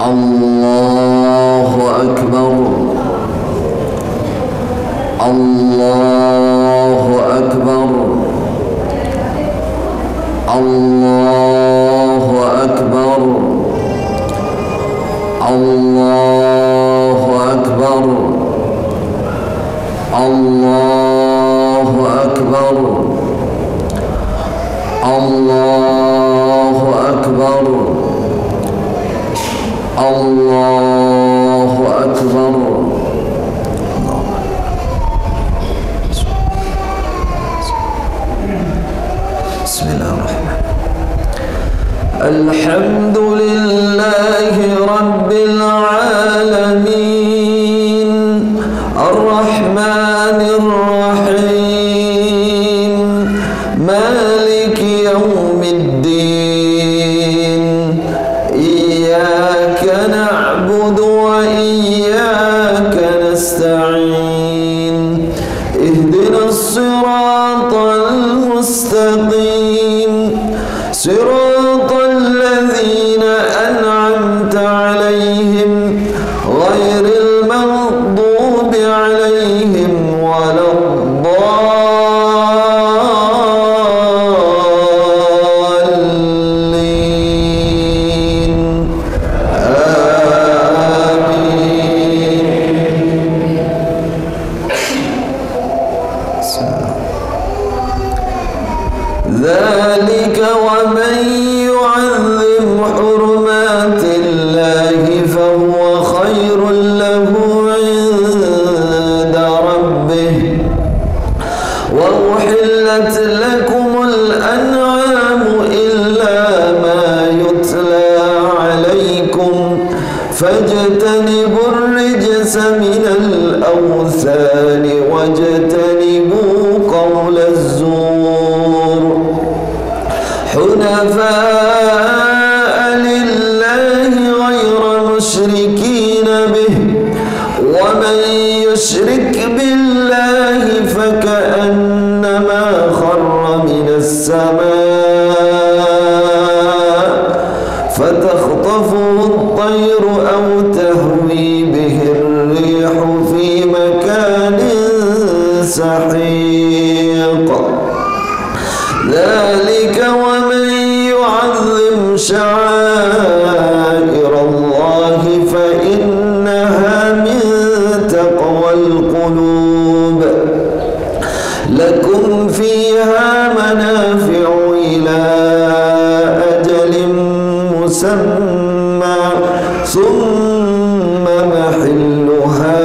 الله أكبر الله أكبر الله أكبر الله أكبر الله أكبر الله أكبر الله أكبر. بسم الله الرحمن الرحيم. الحمد لله رب العالمين الرحمن الرحيم مالك يوم الدين إياك نعبد وإياك نستعين اهدنا الصراط المستقيم صراط الذين أنعمت عليهم غير المغضوب عليهم ولا الضالين آمين. ذلك ومن يعظم حرمات الله فهو خير له عند ربه وأحلت لكم الأنعام إلا ما يتلى عليكم فاجتنبوا الرجس من الأوثان واجتنبوا قول الزور حنفاء لله غير مشركين به ومن يشرك بالله فكأنما خر من السماء فتخطفه الطير أو تهوي به الريح في مكان سحيق ذلك ومن يعظم شعائر الله فإنها من تقوى القلوب لكم فيها منافع إلى أجل مسمى ثم محلها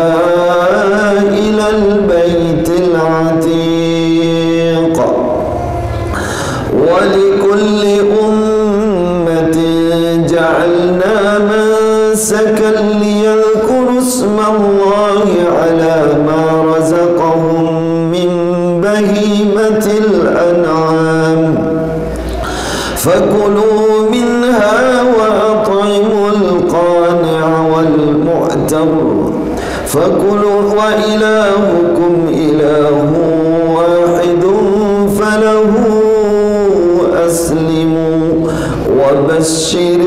إلى البيت العتيق ولكل أمة جعلنا منسكا ليذكروا اسم الله على ما رزقهم من بهيمة الأنعام فكلوا منها وأطعموا القانع والمعتر فكلوا وإلهكم إله واحد فله أسلموا وبشر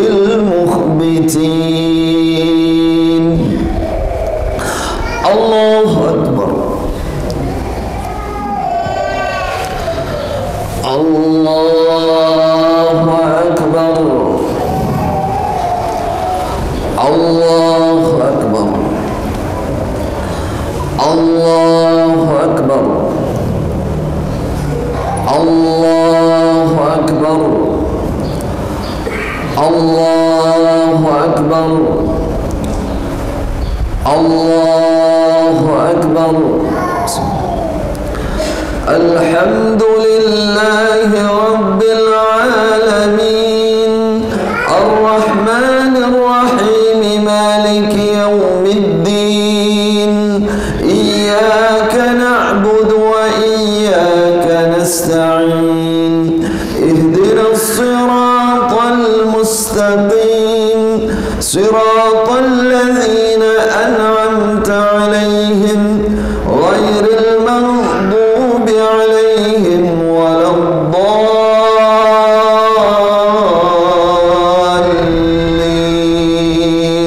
المخبتين. الله أكبر الله أكبر الله أكبر الله أكبر الله أكبر الله أكبر الله أكبر. الحمد لله رب العالمين الرحمن الرحيم مالك يوم الدين إياك نعبد وإياك نستعين اهدنا الصراط المستقيم صراط الذين أنعمت عليهم غير المغضوب عليهم ولا الضالين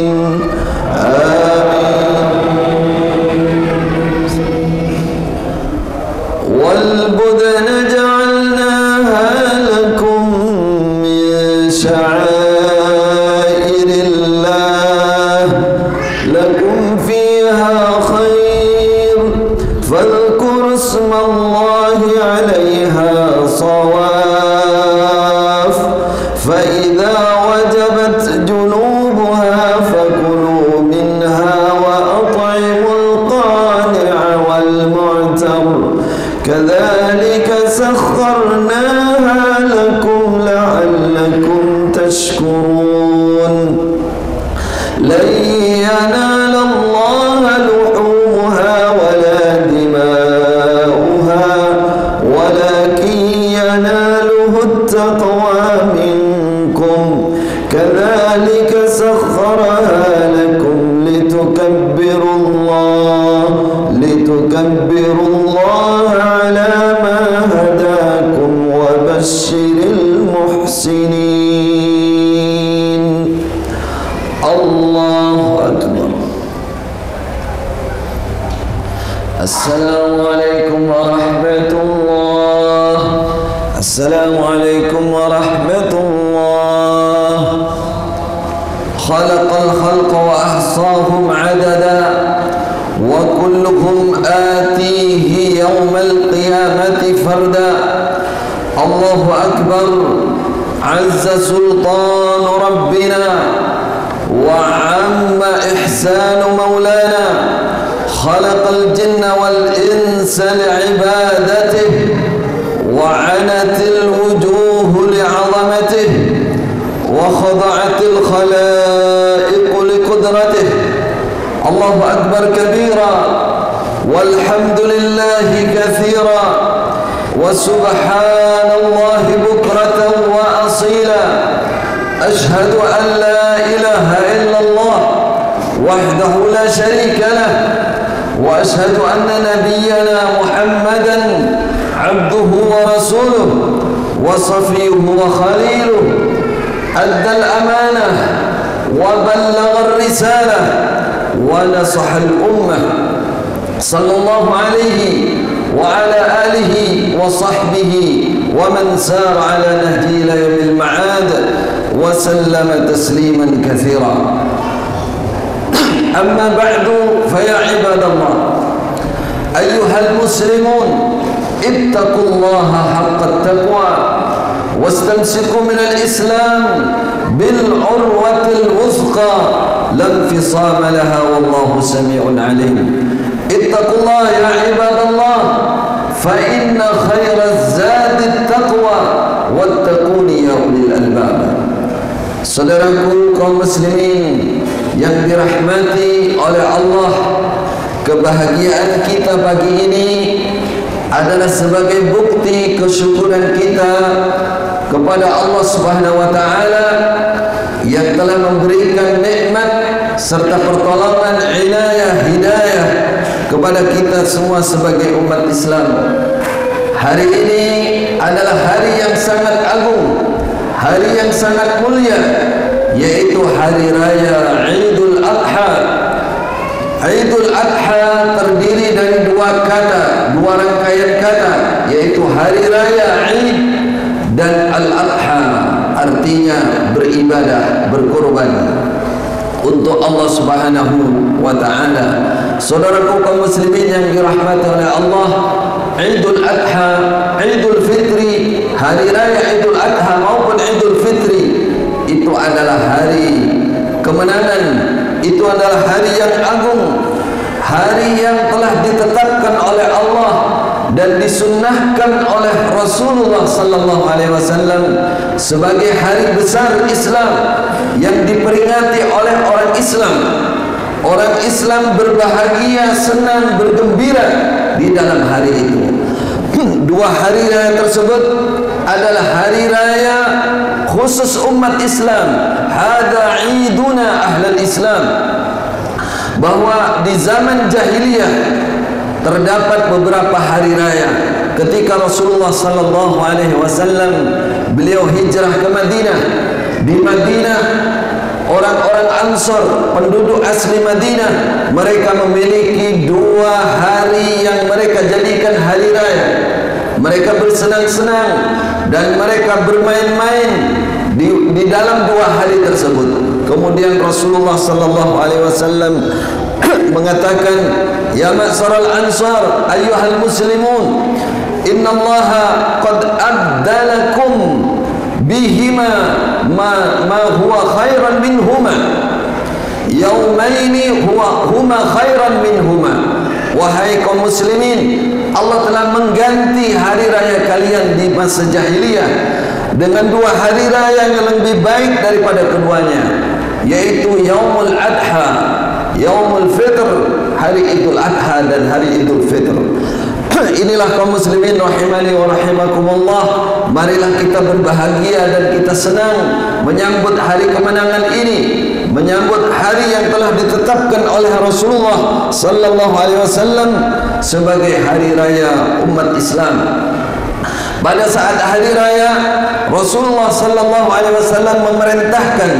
ذلك سخرها لكم لتكبروا الله على ما هداكم وبشر المحسنين. الله أكبر. السلام عليكم ورحمة الله. السلام عليكم ورحمة الله. خلق الخلق وأحصاهم عددا وكلهم آتيه يوم القيامة فردا. الله أكبر. عز سلطان ربنا وعم إحسان مولانا. خلق الجن والإنس لعبادته وعنت الوجوه لعظمته وخضعت الخلائق لقدرته. الله أكبر كبيرا والحمد لله كثيرا وسبحان الله بكرة وأصيلا. أشهد أن لا إله إلا الله وحده لا شريك له وأشهد أن نبينا محمدا عبده ورسوله وصفيه وخليله. أدى الأمانة وبلغ الرسالة ونصح الأمة صلى الله عليه وعلى آله وصحبه ومن سار على نهجه إلى يوم المعاد وسلم تسليما كثيرا. أما بعد فيا عباد الله أيها المسلمون اتقوا الله حق التقوى واستمسكوا من الإسلام بالعروة الوثقى لا انفصام لها والله سميع عليم. اتقوا الله يا عباد الله فإن خير الزاد التقوى واتقوني يا أولي الألباب. Saudaraku kaum muslimin yang dirahmati oleh Allah, kebahagiaan kita pagi ini adalah sebagai bukti kesyukuran kita kepada Allah Subhanahu wa taala yang telah memberikan nikmat serta pertolongan, inayah, hidayah kepada kita semua sebagai umat Islam. Hari ini adalah hari yang sangat agung, hari yang sangat mulia, yaitu hari raya Idul Adha. Idul Adha terdiri dari dua kata, dua rangkaian kata, yaitu hari raya Id dan Al-Adha, artinya beribadah, berkorban untuk Allah Subhanahu wa taala. Saudaraku kaum muslimin yang dirahmati oleh Allah, Idul Adha, Idul Fitri, hari raya Idul Adha maupun Idul Fitri itu adalah hari kemenangan, itu adalah hari yang agung, hari yang telah ditetapkan oleh Allah dan disunnahkan oleh Rasulullah sallallahu alaihi wasallam sebagai hari besar Islam yang diperingati oleh orang Islam. Orang Islam berbahagia, senang, bergembira di dalam hari itu. Dua hari raya tersebut adalah hari raya khusus umat Islam. Hada iduna ahlul Islam. Bahwa di zaman jahiliyah terdapat beberapa hari raya ketika Rasulullah sallallahu alaihi wasallam beliau hijrah ke Madinah. Di Madinah orang-orang Ansor, penduduk asli Madinah, mereka memiliki dua hari yang mereka jadikan hari raya. Mereka bersenang-senang dan mereka bermain-main di dalam dua hari tersebut. Kemudian Rasulullah sallallahu alaihi wasallam mengatakan, ya ma'syaral ansar ayyuhal muslimun, innallaha qad abdalakum bihima ma huwa khairan minhuma yaumaini huma khairan minhuma. Wahai kaum muslimin, Allah telah mengganti hari raya kalian di masa jahiliyah dengan dua hari raya yang lebih baik daripada keduanya, yaitu Yaumul Adha, Yaumul Fitr, hari Idul Adha dan hari Idul Fitr. Inilah kaum muslimin rahimani wa rahimakumullah, marilah kita berbahagia dan kita senang menyambut hari kemenangan ini, menyambut hari yang telah ditetapkan oleh Rasulullah sallallahu alaihi wasallam sebagai hari raya umat Islam. Pada saat hari raya, Rasulullah sallallahu alaihi wasallam memerintahkan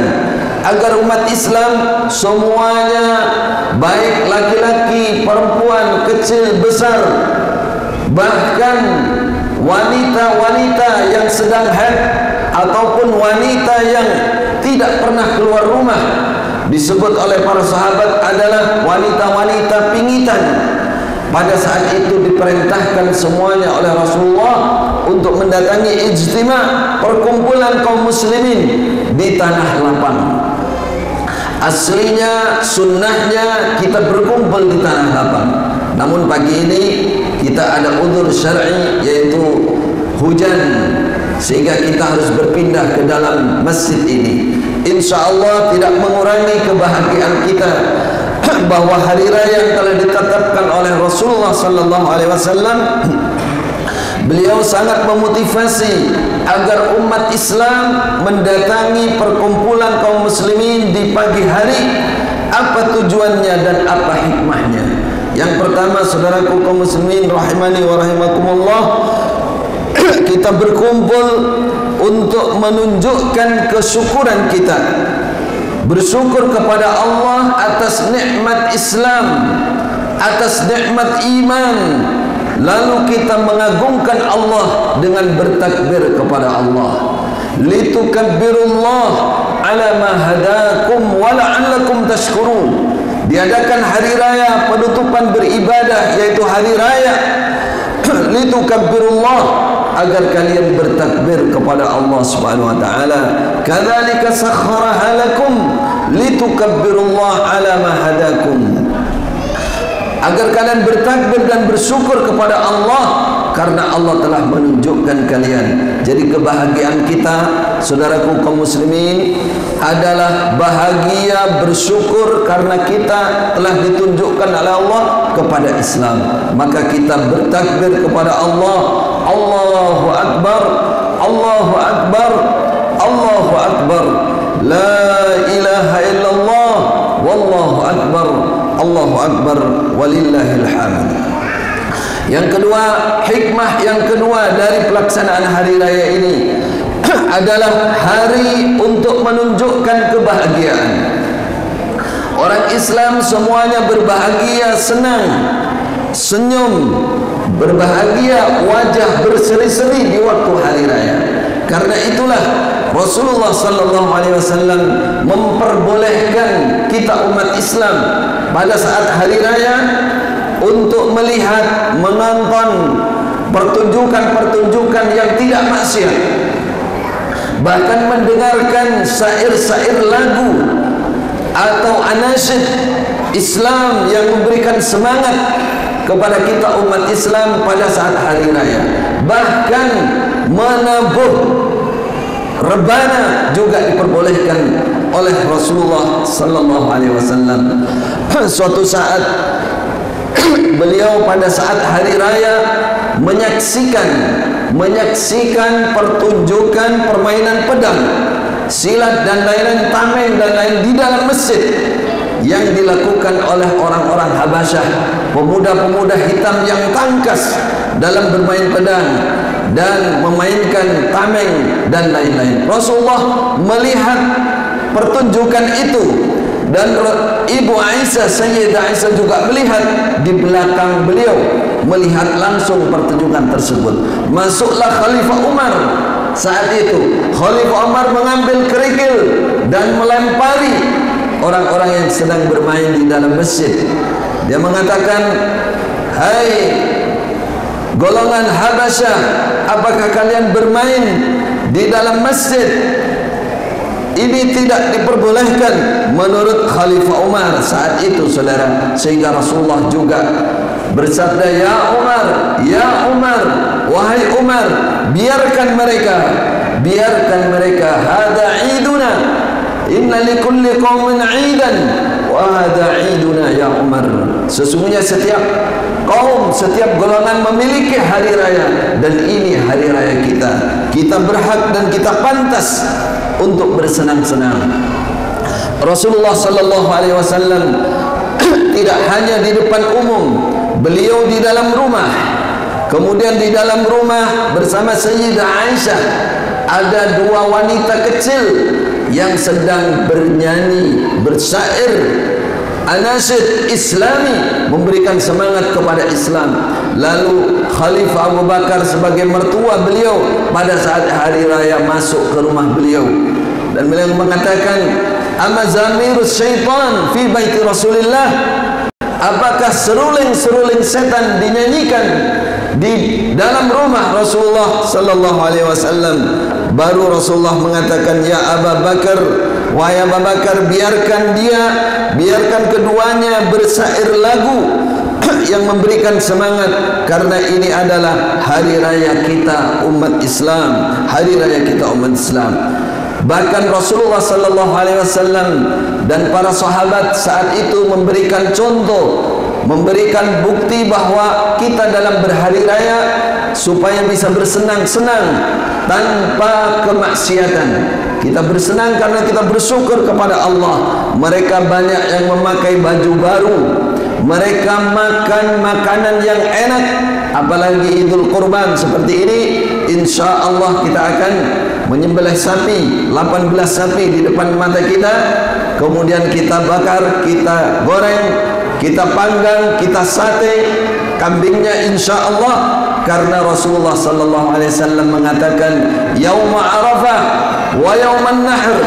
agar umat Islam semuanya, baik laki-laki, perempuan, kecil, besar, bahkan wanita-wanita yang sedang haid ataupun wanita yang tidak pernah keluar rumah, disebut oleh para sahabat adalah wanita-wanita pingitan. Pada saat itu diperintahkan semuanya oleh Rasulullah untuk mendatangi ijtima', perkumpulan kaum muslimin di tanah lapang. Aslinya, sunnahnya kita berkumpul di tanah lapang. Namun pagi ini kita ada udzur syar'i, yaitu hujan, sehingga kita harus berpindah ke dalam masjid ini. InsyaAllah tidak mengurangi kebahagiaan kita bahwa hari raya yang telah ditetapkan oleh Rasulullah sallallahu alaihi wasallam, beliau sangat memotivasi agar umat Islam mendatangi perkumpulan kaum muslimin di pagi hari. Apa tujuannya dan apa hikmahnya? Yang pertama, saudaraku kaum muslimin rahimani wa rahimakumullah, kita berkumpul untuk menunjukkan kesyukuran kita, bersyukur kepada Allah atas nikmat Islam, atas nikmat iman. Lalu kita mengagungkan Allah dengan bertakbir kepada Allah. Litukabbirullah ala ma hadakum wa la'allakum tashkurun. Diadakan hari raya penutupan beribadah, yaitu hari raya litukabbirullah, agar kalian bertakbir kepada Allah Subhanahu wa taala. Kadzalika sakhkharaha lakum litukabbirullah ala ma hadakum, agar kalian bertakbir dan bersyukur kepada Allah karena Allah telah menunjukkan kalian. Jadi kebahagiaan kita, saudaraku kaum muslimin, adalah bahagia bersyukur karena kita telah ditunjukkan oleh Allah kepada Islam. Maka kita bertakbir kepada Allah, Allahu Akbar, Allahu Akbar, Allahu Akbar, la ilaha illallah, wallahu Akbar, Allahu Akbar, walillahil hamd. Yang kedua, hikmah yang kedua dari pelaksanaan hari raya ini adalah hari untuk menunjukkan kebahagiaan. Orang Islam semuanya berbahagia, senang, senyum, berbahagia, wajah berseri-seri di waktu hari raya. Karena itulah Rasulullah sallallahu alaihi wasallam memperbolehkan kita umat Islam pada saat hari raya untuk melihat, menonton pertunjukan-pertunjukan yang tidak maksiat, bahkan mendengarkan syair-syair lagu atau anasyid Islam yang memberikan semangat kepada kita umat Islam pada saat hari raya. Bahkan menabuh rebana juga diperbolehkan oleh Rasulullah sallallahu alaihi wasallam. Suatu saat beliau pada saat hari raya menyaksikan pertunjukan permainan pedang, silat dan lain-lain, tameng dan lain di dalam masjid yang dilakukan oleh orang-orang Habasyah, pemuda-pemuda hitam yang tangkas dalam bermain pedang dan memainkan tameng dan lain-lain. Rasulullah melihat pertunjukan itu, dan Ibu Aisyah, Sayyidah Aisyah juga melihat di belakang beliau, melihat langsung pertunjukan tersebut. Masuklah Khalifah Umar saat itu. Khalifah Umar mengambil kerikil dan melempari orang-orang yang sedang bermain di dalam masjid. Dia mengatakan, "Hai golongan Habasyah, apakah kalian bermain di dalam masjid? Ini tidak diperbolehkan menurut Khalifah Umar saat itu, saudara." Sehingga Rasulullah juga bersabda, "Ya Umar, ya Umar, wahai Umar, biarkan mereka, hada iduna, ini Inna likulli qaumin 'idan wa hadha 'iduna ya Umar. Sesungguhnya setiap kaum, setiap golongan memiliki hari raya, dan ini hari raya kita. Kita berhak dan kita pantas untuk bersenang-senang. Rasulullah sallallahu alaihi wasallam tidak hanya di depan umum, beliau di dalam rumah. Kemudian di dalam rumah bersama Sayyidah Aisyah ada dua wanita kecil yang sedang bernyanyi, bersyair, anasyid Islami, memberikan semangat kepada Islam. Lalu Khalifah Abu Bakar sebagai mertua beliau pada saat hari raya masuk ke rumah beliau, dan beliau mengatakan, "Amma zamirus syaitan fi baiti Rasulillah?" Apakah seruling-seruling setan dinyanyikan di dalam rumah Rasulullah sallallahu alaihi wasallam? Baru Rasulullah mengatakan, "Ya Abu Bakar, wahai Abu Bakar, biarkan keduanya bersyair lagu yang memberikan semangat, karena ini adalah hari raya kita umat Islam, hari raya kita umat Islam." Bahkan Rasulullah sallallahu alaihi wasallam dan para sahabat saat itu memberikan contoh, memberikan bukti bahwa kita dalam berhari raya supaya bisa bersenang-senang tanpa kemaksiatan. Kita bersenang karena kita bersyukur kepada Allah. Mereka banyak yang memakai baju baru, mereka makan makanan yang enak, apalagi Idul Kurban seperti ini. Insya Allah kita akan menyembelih sapi, 18 sapi di depan mata kita, kemudian kita bakar, kita goreng, kita panggang, kita sate kambingnya insya Allah, karena Rasulullah sallallahu alaihi wasallam mengatakan, yauma arafah wa yauman nahr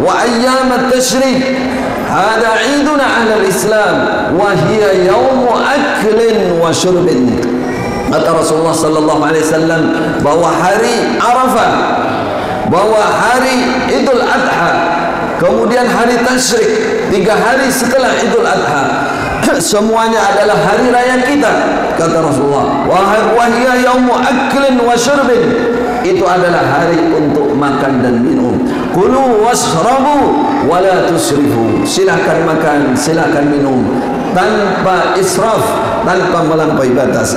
wa ayyam at-tashrik hada iduna ahlul Islam wa hiya yaumu aklin wa syurbin. Kata Rasulullah sallallahu alaihi wasallam bahwa hari Arafah, bahwa hari Idul Adha, kemudian hari Tasyrik, 3 hari setelah Idul Adha, semuanya adalah hari raya kita. Kata Rasulullah, wahia yaumu aklin wa syurbin, itu adalah hari untuk makan dan minum. Kulu washrabu wa la tusrifu, silakan makan, silakan minum tanpa israf, tanpa melampaui batas.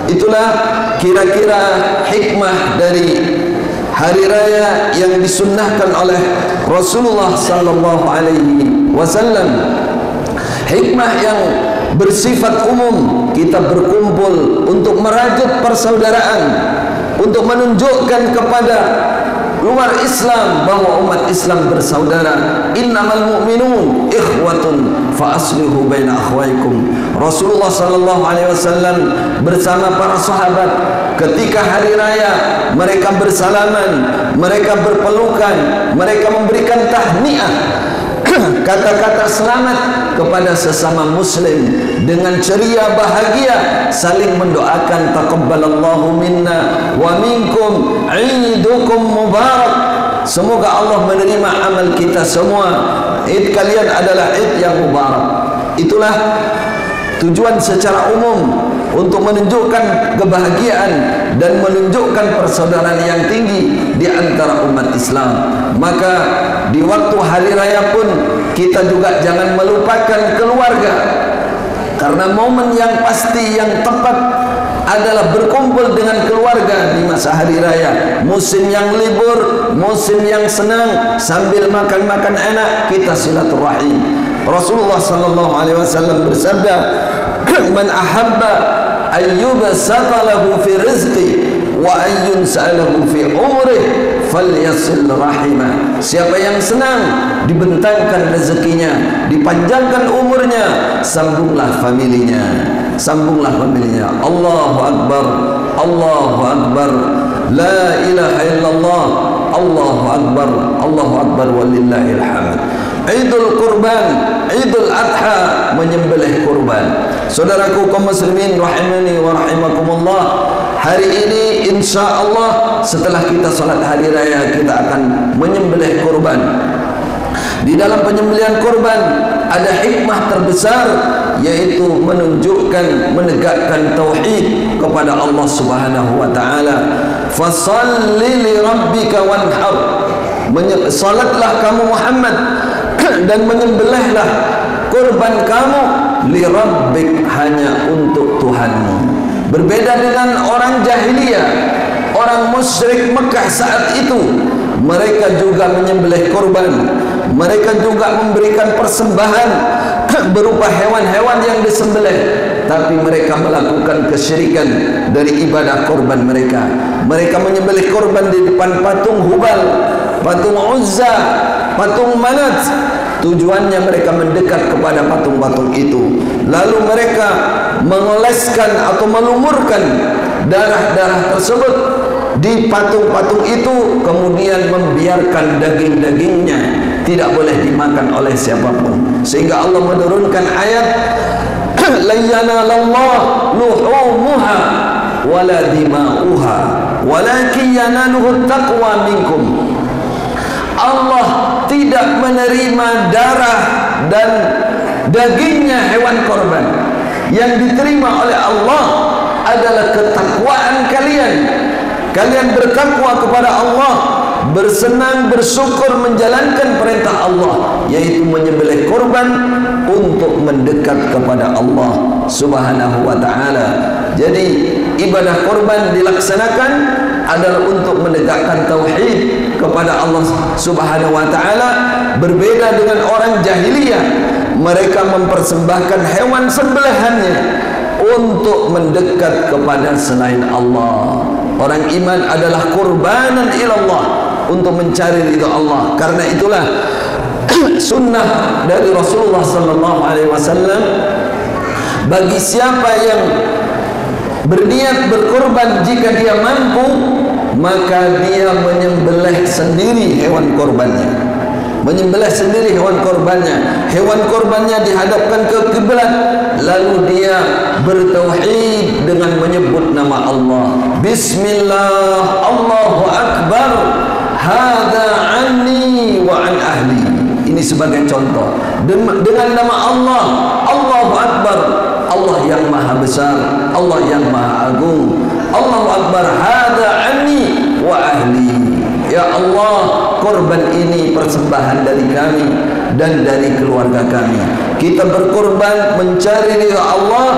Itulah kira-kira hikmah dari hari raya yang disunnahkan oleh Rasulullah sallallahu alaihi wasallam. Hikmah yang bersifat umum, kita berkumpul untuk merajut persaudaraan, untuk menunjukkan kepada luar Islam bahwa umat Islam bersaudara. Innamal mu'minun ikhwatun fa aslihu baina akhwaikum. Rasulullah sallallahu alaihi wasallam bersama para sahabat ketika hari raya mereka bersalaman, mereka berpelukan, mereka memberikan tahniah, kata-kata selamat kepada sesama muslim dengan ceria bahagia, saling mendoakan taqabbalallahu minna wa minkum idukum mubarak, semoga Allah menerima amal kita semua, id kalian adalah id yang mubarak. Itulah tujuan secara umum, untuk menunjukkan kebahagiaan dan menunjukkan persaudaraan yang tinggi di antara umat Islam. Maka di waktu hari raya pun kita juga jangan melupakan keluarga, karena momen yang pasti, yang tepat adalah berkumpul dengan keluarga di masa hari raya. Musim yang libur, musim yang senang, sambil makan-makan enak kita silaturahim. Rasulullah sallallahu alaihi wasallam bersabda, "Man ahabba ayyubsata lahu fi rizqi wa ayyunsalahu fi umri falyasil rahimah." Siapa yang senang dibentangkan rezekinya, dipanjangkan umurnya, sambunglah familinya, sambunglah familinya. Allahu akbar, Allahu akbar, la ilaha illallah, Allahu akbar, Allahu akbar, walillahil hamd. Idul Kurban, Idul Adha, menyembelih kurban. Saudaraku kaum muslimin rahimani wa rahimakumullah, hari ini insya Allah setelah kita salat hari raya kita akan menyembelih kurban. Di dalam penyembelihan kurban ada hikmah terbesar, yaitu menunjukkan, menegakkan tauhid kepada Allah Subhanahu wa taala. Fashalli li rabbika wanhar, salatlah kamu Muhammad dan menyembelihlah kurban kamu li rabbik, hanya untuk Tuhanmu. Berbeda dengan orang jahiliyah, orang musyrik Mekah saat itu, mereka juga menyembelih kurban, mereka juga memberikan persembahan berupa hewan-hewan yang disembelih, tapi mereka melakukan kesyirikan dari ibadah kurban mereka. Mereka menyembelih kurban di depan patung Hubal, patung Uzza, patung Manat. Tujuannya mereka mendekat kepada patung-patung itu. Lalu mereka mengoleskan atau melumurkan darah-darah tersebut di patung-patung itu, kemudian membiarkan daging-dagingnya tidak boleh dimakan oleh siapapun. Sehingga Allah menurunkan ayat la yanalallahu luhumuha wala dima'uha walakin yanaluhu taqwa minkum. Allah tidak menerima darah dan dagingnya hewan korban. Yang diterima oleh Allah adalah ketakwaan kalian. Kalian bertakwa kepada Allah, bersenang bersyukur menjalankan perintah Allah, yaitu menyembelih korban untuk mendekat kepada Allah Subhanahu wa ta'ala. Jadi ibadah korban dilaksanakan adalah untuk menegakkan tauhid kepada Allah Subhanahu wa ta'ala. Berbeda dengan orang jahiliyah, mereka mempersembahkan hewan sembelihannya untuk mendekat kepada selain Allah. Orang iman adalah kurbanan ilallah, untuk mencari ridha Allah. Karena itulah sunnah dari Rasulullah sallallahu alaihi wasallam, bagi siapa yang berniat berkorban jika dia mampu, maka dia menyembelih sendiri hewan korbannya. Menyembelih sendiri hewan korbannya. Hewan korbannya dihadapkan ke kiblat, lalu dia bertauhid dengan menyebut nama Allah. Bismillah, Allahu Akbar, hadza anni wa an ahli. Ini sebagai contoh. Dengan nama Allah, Allahu Akbar, Allah yang maha besar, Allah yang maha agung. Allahu Akbar, hadza anni wa ahli. Ya Allah, korban ini persembahan dari kami dan dari keluarga kami. Kita berkorban mencari ridha Allah,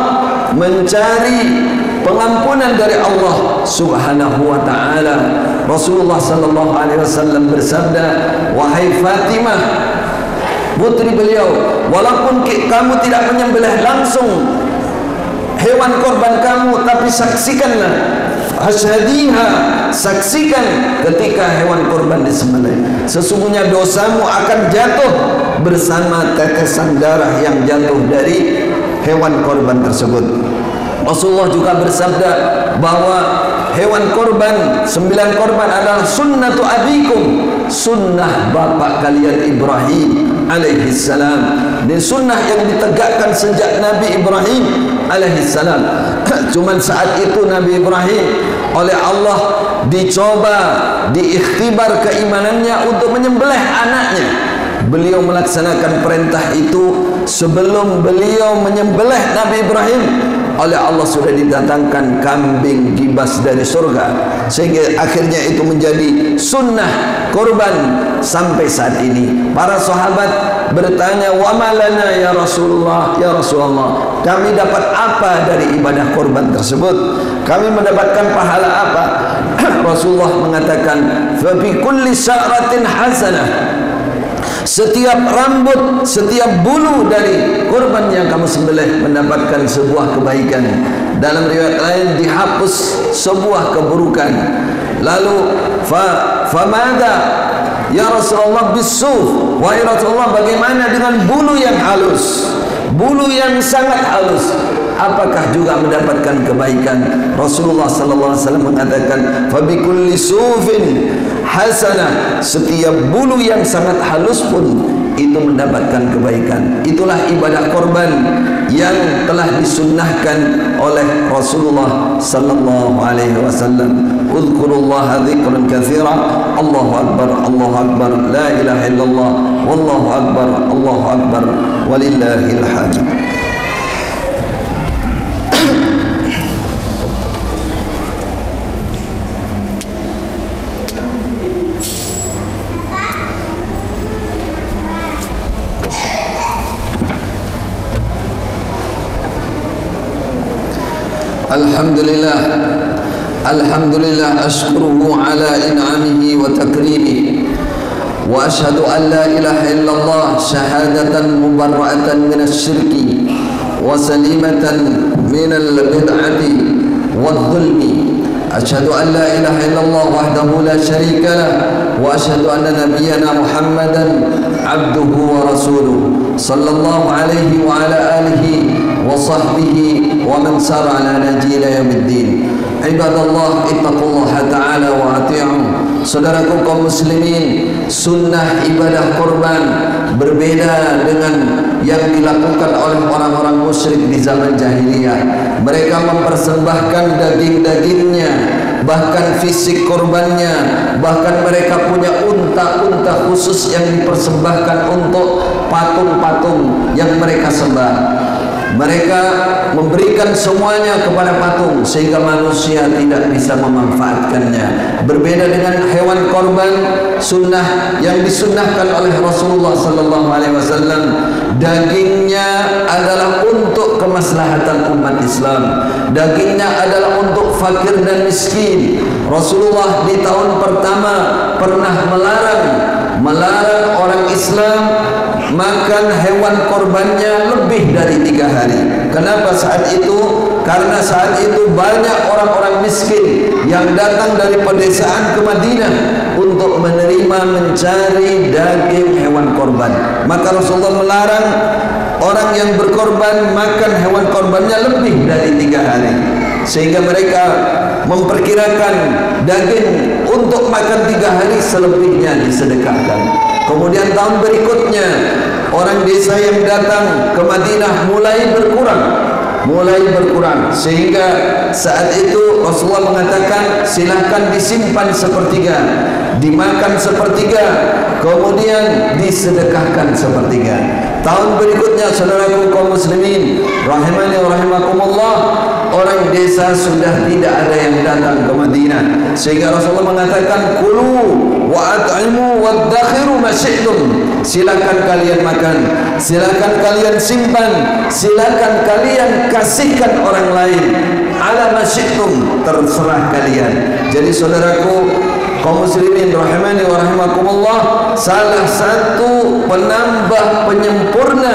mencari pengampunan dari Allah Subhanahu wa ta'ala. Rasulullah sallallahu alaihi wasallam bersabda, wahai Fatimah, putri beliau, walaupun kamu tidak menyembelih langsung hewan korban kamu, tapi saksikanlah, asyhadiha, saksikan ketika hewan korban disembelih. Sesungguhnya dosamu akan jatuh bersama tetesan darah yang jatuh dari hewan korban tersebut. Rasulullah juga bersabda bahwa hewan korban, 9 korban adalah sunnatu abikum, sunnah bapak kalian Ibrahim alaihi salam. Ini sunnah yang ditegakkan sejak Nabi Ibrahim alaihi salam. Cuman saat itu Nabi Ibrahim oleh Allah dicoba, diikhtibar keimanannya untuk menyembelih anaknya. Beliau melaksanakan perintah itu. Sebelum beliau menyembelih Nabi Ibrahim, oleh Allah sudah didatangkan kambing gibas dari surga, sehingga akhirnya itu menjadi sunnah korban sampai saat ini. Para sahabat bertanya, wa malana ya Rasulullah, ya Rasulullah, kami dapat apa dari ibadah korban tersebut? Kami mendapatkan pahala apa? Rasulullah mengatakan, fa bi kulli sya'ratin hasanah, setiap rambut, setiap bulu dari kurban yang kamu sembelih mendapatkan sebuah kebaikan. Dalam riwayat lain dihapus sebuah keburukan. Lalu famada ya Rasulullah bisuf, wahai Rasulullah, bagaimana dengan bulu yang halus, bulu yang sangat halus, apakah juga mendapatkan kebaikan? Rasulullah sallallahu alaihi wasallam mengatakan, fa bi kulli sufin hasanah, setiap bulu yang sangat halus pun itu mendapatkan kebaikan. Itulah ibadah korban yang telah disunnahkan oleh Rasulullah sallallahu alaihi wasallam. Udhkurullaha dzikran katsira, Allahu akbar, Allahu akbar, la ilaha illallah, wallahu akbar, Allahu akbar, walillahil hamd. Alhamdulillah, Alhamdulillah, ashkuruhu ala in'amihi wa takrimih, wa ashhadu an la ilaha illallah syahadatan mubarra'atan minasy syirki wa salimatan minal bid'ati wadh-dhulmi. Ashhadu an la ilaha illallah wahdahu la syarika lah, wa ashhadu anna nabiyyana Muhammadan abduhu wa rasuluh sallallahu alaihi wa ala alihi wa sahbihi wa man sara ala nahji ila yaumiddin. Ibadallah, ittaqullaha ta'ala wa ati'u. Saudaraku kaum muslimin, sunnah ibadah korban berbeda dengan yang dilakukan oleh orang-orang musyrik di zaman jahiliyah. Mereka mempersembahkan daging-dagingnya, bahkan fisik korbannya, bahkan mereka punya unta-unta khusus yang dipersembahkan untuk patung-patung yang mereka sembah. Mereka memberikan semuanya kepada patung sehingga manusia tidak bisa memanfaatkannya. Berbeda dengan hewan korban sunnah yang disunnahkan oleh Rasulullah sallallahu alaihi wasallam, dagingnya adalah untuk kemaslahatan umat Islam. Dagingnya adalah untuk fakir dan miskin. Rasulullah di tahun pertama pernah melarang orang Islam makan hewan korbannya lebih dari 3 hari. Kenapa saat itu? Karena saat itu banyak orang-orang miskin yang datang dari pedesaan ke Madinah untuk mencari daging hewan korban. Maka Rasulullah melarang orang yang berkorban makan hewan korbannya lebih dari 3 hari, sehingga mereka memperkirakan daging untuk makan 3 hari, selebihnya disedekahkan. Kemudian tahun berikutnya orang desa yang datang ke Madinah mulai berkurang, sehingga saat itu Rasulullah mengatakan silakan disimpan sepertiga, dimakan sepertiga, kemudian disedekahkan sepertiga. Tahun berikutnya, saudaraku kaum muslimin rahimani wa rahimakumullah, orang desa sudah tidak ada yang datang ke Madinah, sehingga Rasulullah mengatakan kulu wa at'imu waddakhiru ma syi'tum. Silakan kalian makan, silakan kalian simpan, silakan kalian kasihkan orang lain. Ala ma syi'tum, terserah kalian. Jadi saudaraku kaum muslimin rahimani wa rahimakumullah, salah satu penambah penyempurna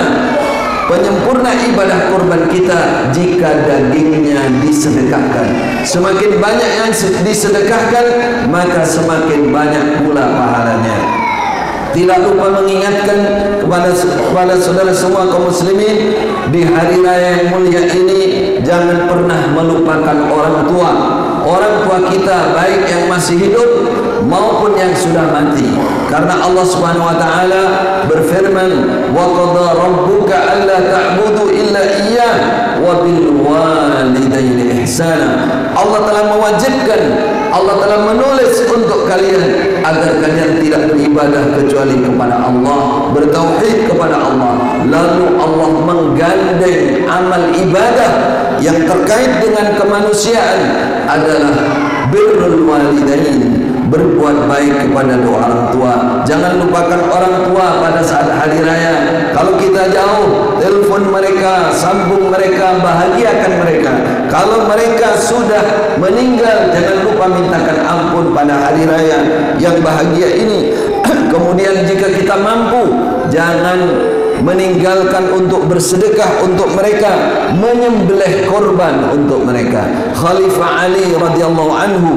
ibadah kurban kita jika dagingnya disedekahkan. Semakin banyak yang disedekahkan, maka semakin banyak pula pahalanya. Tidak lupa mengingatkan kepada saudara semua kaum muslimin, di hari raya yang mulia ini jangan pernah melupakan orang tua. Orang tua kita baik yang masih hidup maupun yang sudah mati. Karena Allah Subhanahu wa taala berfirman, "Wa qadha rabbuka alla ta'budu illa iyyah wa bil walidayni ihsana." Allah telah mewajibkan, Allah telah menulis untuk kalian agar kalian tidak beribadah kecuali kepada Allah, bertauhid kepada Allah. Lalu Allah menggandeng amal ibadah yang terkait dengan kemanusiaan adalah birrul walidain, berbuat baik kepada dua orang tua. Jangan lupakan orang tua pada saat hari raya. Kalau kita jauh, telepon mereka, sambung mereka, bahagiakan mereka. Kalau mereka sudah meninggal, jangan lupa mintakan ampun pada hari raya yang bahagia ini. Kemudian jika kita mampu, jangan meninggalkan untuk bersedekah untuk mereka, menyembelih korban untuk mereka. Khalifah Ali radhiyallahu anhu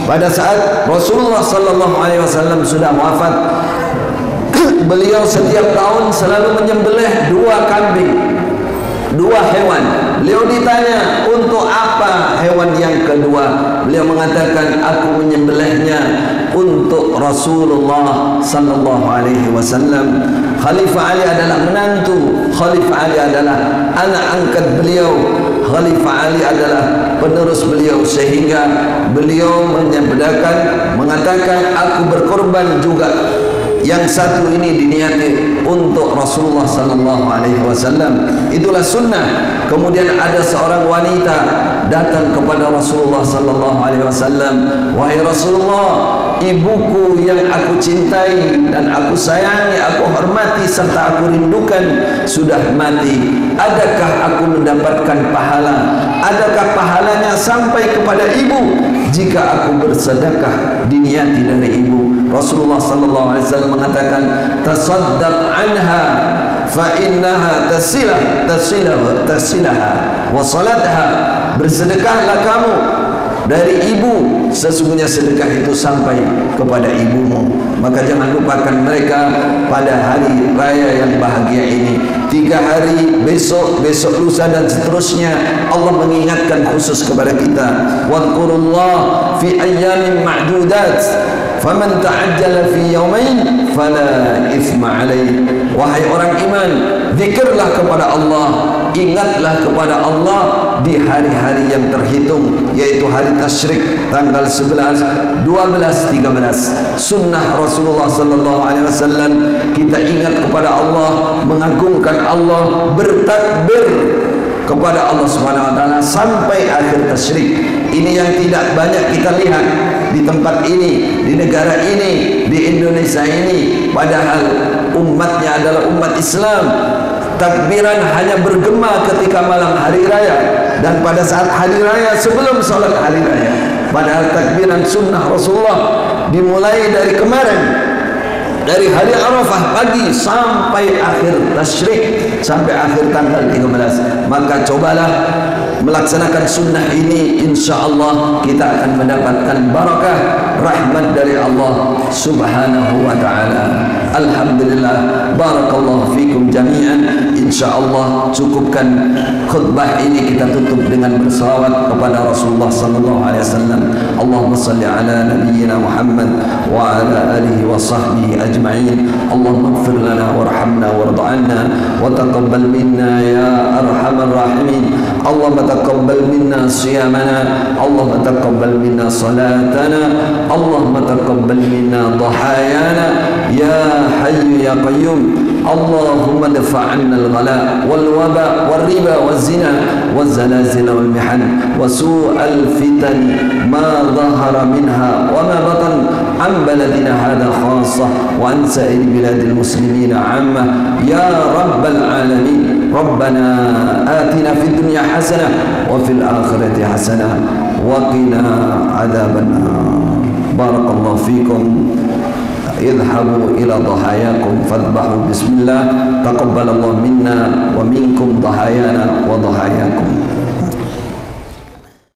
pada saat Rasulullah sallallahu alaihi wasallam sudah wafat, beliau setiap tahun selalu menyembelih 2 kambing, 2 hewan. Beliau ditanya, untuk apa hewan yang kedua? Beliau mengatakan, aku menyembelihnya untuk Rasulullah sallallahu alaihi wasallam. Khalifah Ali adalah menantu, Khalifah Ali adalah anak angkat beliau, Khalifah Ali adalah penerus beliau, sehingga beliau mengatakan aku berkorban juga. Yang satu ini diniati untuk Rasulullah sallallahu alaihi wasallam. Itulah sunnah. Kemudian ada seorang wanita datang kepada Rasulullah sallallahu alaihi wasallam, wahai Rasulullah, ibuku yang aku cintai dan aku sayangi, aku hormati serta aku rindukan sudah mati. Adakah aku mendapatkan pahala? Adakah pahalanya sampai kepada ibu jika aku bersedekah diniati dari ibu? Rasulullah sallallahu alaihi wasallam mengatakan, tasaddaq anha fa innaha tasilaha wa salatha. Bersedekahlah kamu dari ibu, sesungguhnya sedekah itu sampai kepada ibumu. Maka jangan lupakan mereka pada hari raya yang bahagia ini. 3 hari, besok lusa dan seterusnya, Allah mengingatkan khusus kepada kita, wadhkurullah fi ayyamin ma'dudat faman ta'ajjala fi yawmain fala ithma alaih. Wahai orang iman, zikirlah kepada Allah, ingatlah kepada Allah di hari-hari yang terhitung, yaitu hari tasyrik, tanggal 11, 12, 13. Sunnah Rasulullah sallallahu alaihi wasallam, kita ingat kepada Allah, mengagungkan Allah, bertakbir kepada Allah Subhanahu wa taala sampai akhir tasyrik. Ini yang tidak banyak kita lihat di tempat ini, di negara ini, di Indonesia ini, padahal umatnya adalah umat Islam. Takbiran hanya bergema ketika malam hari raya dan pada saat hari raya sebelum salat hari raya. Padahal takbiran sunnah Rasulullah dimulai dari kemarin, dari hari Arafah pagi sampai akhir tasyrik, sampai akhir tanggal 13. Maka cobalah melaksanakan sunnah ini, insyaallah kita akan mendapatkan barakah rahmat dari Allah Subhanahu wa taala. Alhamdulillah, barakallahu fikum jami'an. Insyaallah cukupkan khutbah ini kita tutup dengan berselawat kepada Rasulullah sallallahu alaihi wasallam. Allahumma salli ala nabiyyina Muhammad wa ala alihi wa sahbihi ajma'in. Allahumma ighfir lana warhamna warḍa 'anna wa taqabbal minna ya arhamar rahimin. Allahumma taqabbal minna siyamana, Allahumma taqabbal minna salatana, Allahumma taqabbal minna dhahayana ya hayyu ya qayyum. Allahumma dafa' 'anna al-ghala wal waba wal riba wal zina wal zalazil wal mihan wa su'al fitan ma dhahara minha wa ma batan an baladina hadha khassah wa an sa'ir biladil muslimin 'amma ya rabbal alamin. Rabbana atina fid dunya hasanah wa fil akhirati hasanah wa qina adzaban nar. Barakallahu fikum. اذهبوا إلى ضحاياكم فاذبحوا بسم الله. تقبل الله منا ومنكم ضحايانا وضحاياكم.